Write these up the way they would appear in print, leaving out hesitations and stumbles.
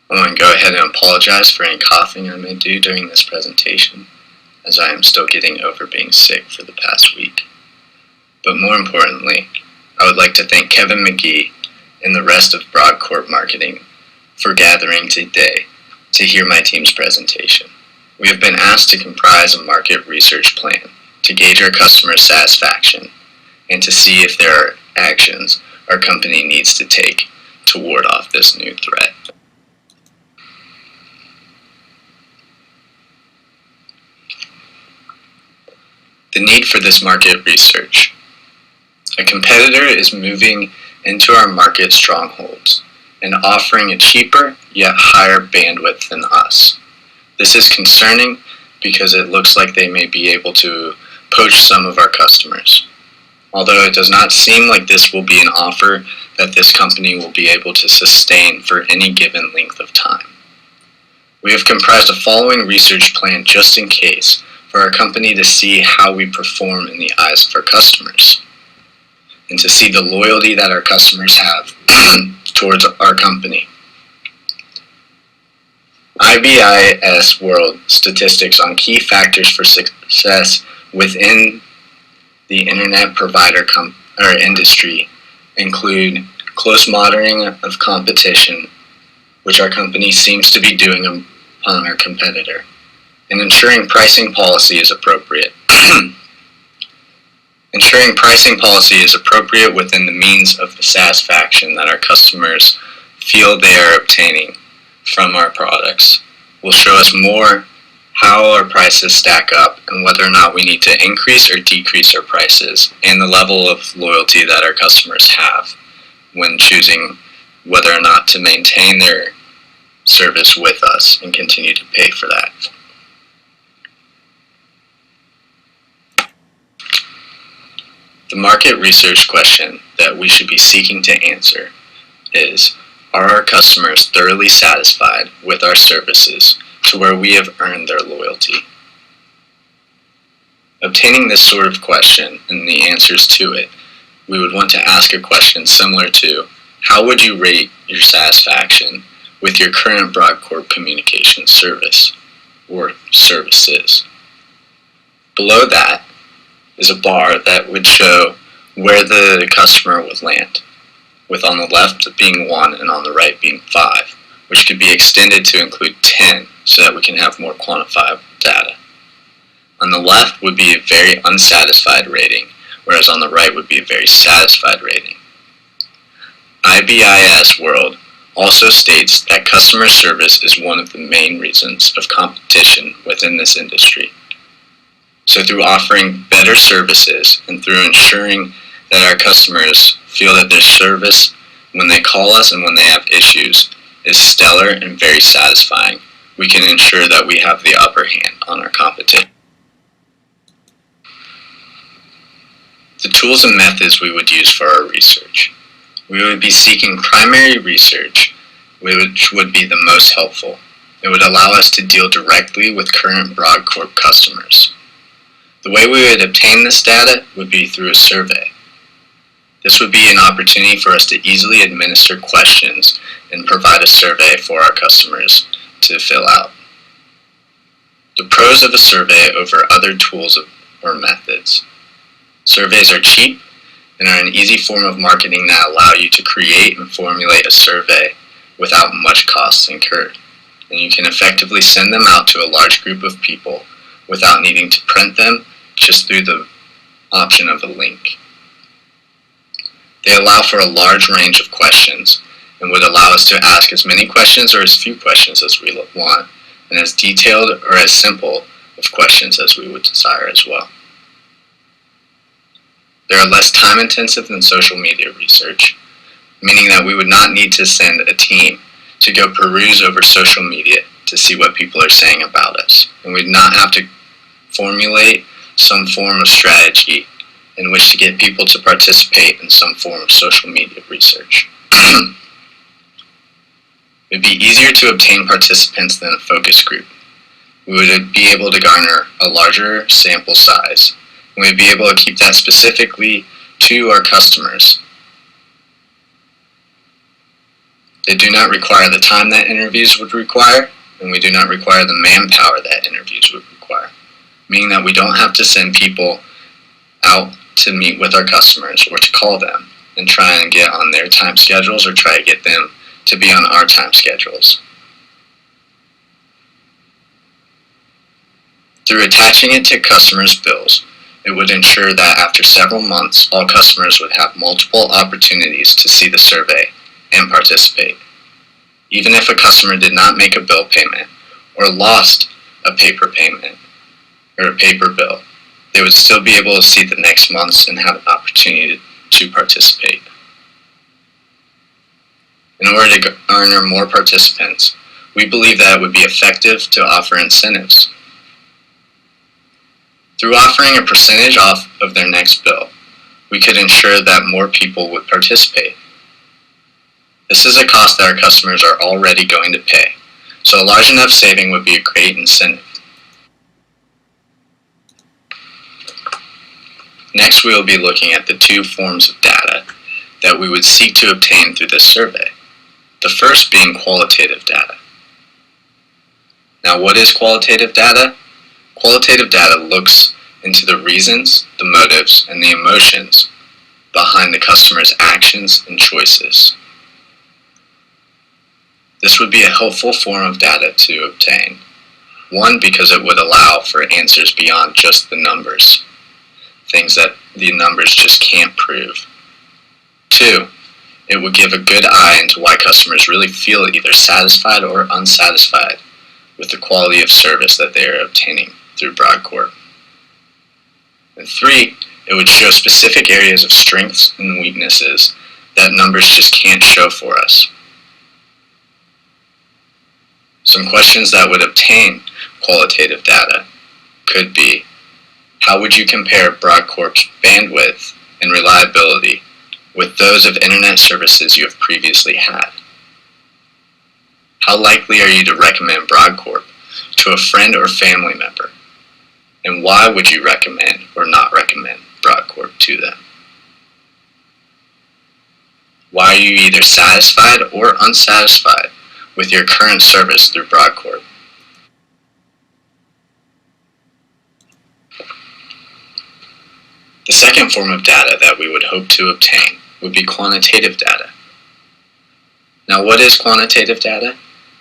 I want to go ahead and apologize for any coughing I may do during this presentation, as I am still getting over being sick for the past week. But more importantly, I would like to thank Kevin McGee and the rest of Broadcorp Marketing for gathering today to hear my team's presentation. We have been asked to comprise a market research plan to gauge our customer satisfaction and to see if there are actions our company needs to take to ward off this new threat. The need for this market research. A competitor is moving into our market strongholds and offering a cheaper yet higher bandwidth than us. This is concerning because it looks like they may be able to poach some of our customers. Although it does not seem like this will be an offer that this company will be able to sustain for any given length of time. We have comprised a following research plan just in case for our company to see how we perform in the eyes of our customers and to see the loyalty that our customers have towards our company. IBIS World statistics on key factors for success within the internet provider industry include close monitoring of competition, which our company seems to be doing upon our competitor, and ensuring pricing policy is appropriate. Ensuring pricing policy is appropriate within the means of the satisfaction that our customers feel they are obtaining from our products will show us more how our prices stack up and whether or not we need to increase or decrease our prices and the level of loyalty that our customers have when choosing whether or not to maintain their service with us and continue to pay for that. The market research question that we should be seeking to answer is, are our customers thoroughly satisfied with our services to where we have earned their loyalty? Obtaining this sort of question and the answers to it, we would want to ask a question similar to, how would you rate your satisfaction with your current Broadcorp communications service or services? Below that is a bar that would show where the customer would land, with on the left being 1 and on the right being 5, which could be extended to include 10 so that we can have more quantifiable data. On the left would be a very unsatisfied rating, whereas on the right would be a very satisfied rating. IBIS World also states that customer service is one of the main reasons of competition within this industry. So through offering better services and through ensuring that our customers feel that their service when they call us and when they have issues is stellar and very satisfying, we can ensure that we have the upper hand on our competition. The tools and methods we would use for our research. We would be seeking primary research, which would be the most helpful. It would allow us to deal directly with current Broadcorp customers. The way we would obtain this data would be through a survey. This would be an opportunity for us to easily administer questions and provide a survey for our customers to fill out. The pros of a survey over other tools or methods. Surveys are cheap and are an easy form of marketing that allow you to create and formulate a survey without much costs incurred, and you can effectively send them out to a large group of people without needing to print them just through the option of a link. They allow for a large range of questions and would allow us to ask as many questions or as few questions as we want, and as detailed or as simple of questions as we would desire as well. They are less time intensive than social media research, meaning that we would not need to send a team to go peruse over social media to see what people are saying about us, and we'd not have to formulate some form of strategy in which to get people to participate in some form of social media research. It would be easier to obtain participants than a focus group. We would be able to garner a larger sample size, and we'd be able to keep that specifically to our customers. They do not require the time that interviews would require, and we do not require the manpower that interviews would require, meaning that we don't have to send people out to meet with our customers or to call them and try and get on their time schedules or try to get them to be on our time schedules. Through attaching it to customers' bills, it would ensure that after several months, all customers would have multiple opportunities to see the survey and participate. Even if a customer did not make a bill payment or lost a paper payment or a paper bill, they would still be able to see the next months and have an opportunity to participate. In order to garner more participants, we believe that it would be effective to offer incentives. Through offering a percentage off of their next bill, we could ensure that more people would participate. This is a cost that our customers are already going to pay, so a large enough saving would be a great incentive. Next, we will be looking at the two forms of data that we would seek to obtain through this survey. The first being qualitative data. Now, what is qualitative data? Qualitative data looks into the reasons, the motives, and the emotions behind the customer's actions and choices. This would be a helpful form of data to obtain. One, because it would allow for answers beyond just the numbers, things that the numbers just can't prove. Two, it would give a good eye into why customers really feel either satisfied or unsatisfied with the quality of service that they are obtaining through Broadcorp. And three, it would show specific areas of strengths and weaknesses that numbers just can't show for us. Some questions that would obtain qualitative data could be, how would you compare Broadcorp's bandwidth and reliability with those of internet services you have previously had? How likely are you to recommend Broadcorp to a friend or family member? And why would you recommend or not recommend Broadcorp to them? Why are you either satisfied or unsatisfied with your current service through Broadcorp? The second form of data that we would hope to obtain would be quantitative data. Now, what is quantitative data?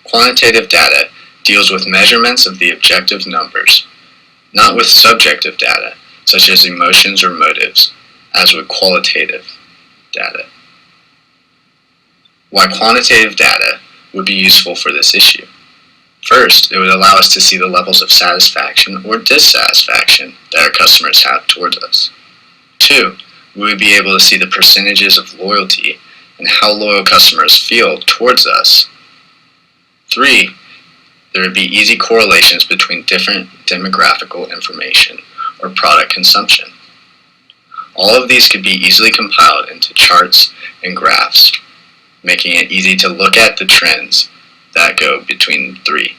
Quantitative data deals with measurements of the objective numbers, not with subjective data, such as emotions or motives, as with qualitative data. Why quantitative data would be useful for this issue? First, it would allow us to see the levels of satisfaction or dissatisfaction that our customers have towards us. Two, we would be able to see the percentages of loyalty and how loyal customers feel towards us. Three, there would be easy correlations between different demographical information or product consumption. All of these could be easily compiled into charts and graphs, making it easy to look at the trends that go between the three.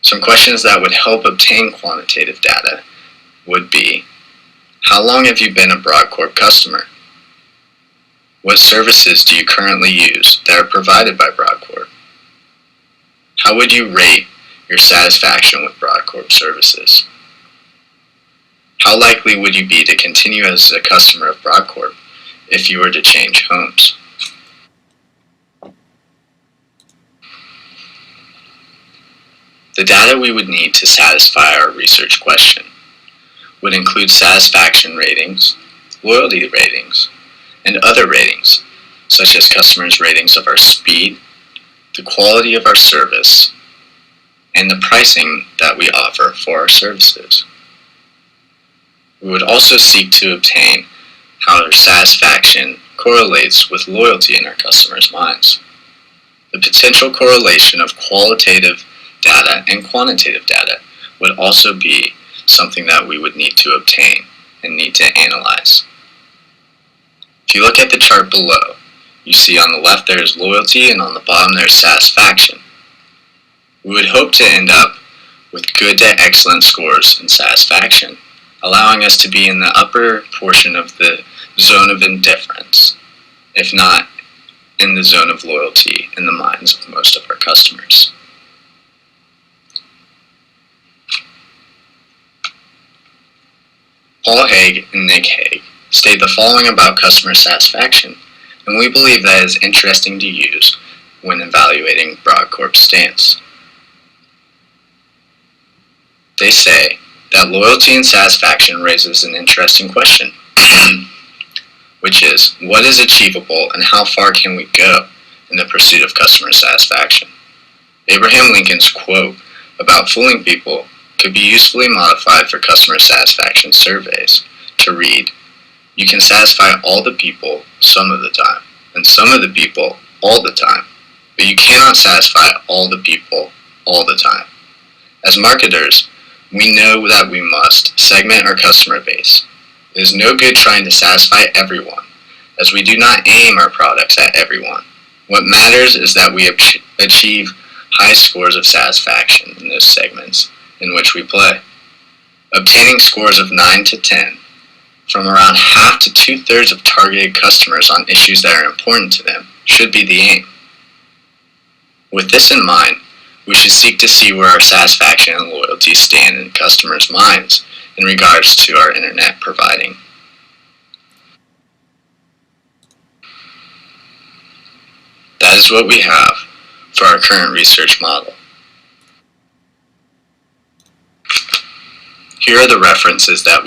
Some questions that would help obtain quantitative data would be, how long have you been a Broadcorp customer? What services do you currently use that are provided by Broadcorp? How would you rate your satisfaction with Broadcorp services? How likely would you be to continue as a customer of Broadcorp if you were to change homes? The data we would need to satisfy our research question would include satisfaction ratings, loyalty ratings, and other ratings, such as customers' ratings of our speed, the quality of our service, and the pricing that we offer for our services. We would also seek to obtain how our satisfaction correlates with loyalty in our customers' minds. The potential correlation of qualitative data and quantitative data would also be something that we would need to obtain and need to analyze. If you look at the chart below, you see on the left there is loyalty and on the bottom there is satisfaction. We would hope to end up with good to excellent scores in satisfaction, allowing us to be in the upper portion of the zone of indifference, if not in the zone of loyalty in the minds of most of our customers. Paul Haig and Nick Haig state the following about customer satisfaction, and we believe that is interesting to use when evaluating Broadcorp's stance. They say that loyalty and satisfaction raises an interesting question, which is, what is achievable and how far can we go in the pursuit of customer satisfaction? Abraham Lincoln's quote about fooling people could be usefully modified for customer satisfaction surveys to read, you can satisfy all the people some of the time, and some of the people all the time, but you cannot satisfy all the people all the time. As marketers, we know that we must segment our customer base. It is no good trying to satisfy everyone, as we do not aim our products at everyone. What matters is that we achieve high scores of satisfaction in those segments in which we play. Obtaining scores of 9 to 10 from around half to 2/3 of targeted customers on issues that are important to them should be the aim. With this in mind, we should seek to see where our satisfaction and loyalty stand in customers' minds in regards to our internet providing. That is what we have for our current research model. Here are the references that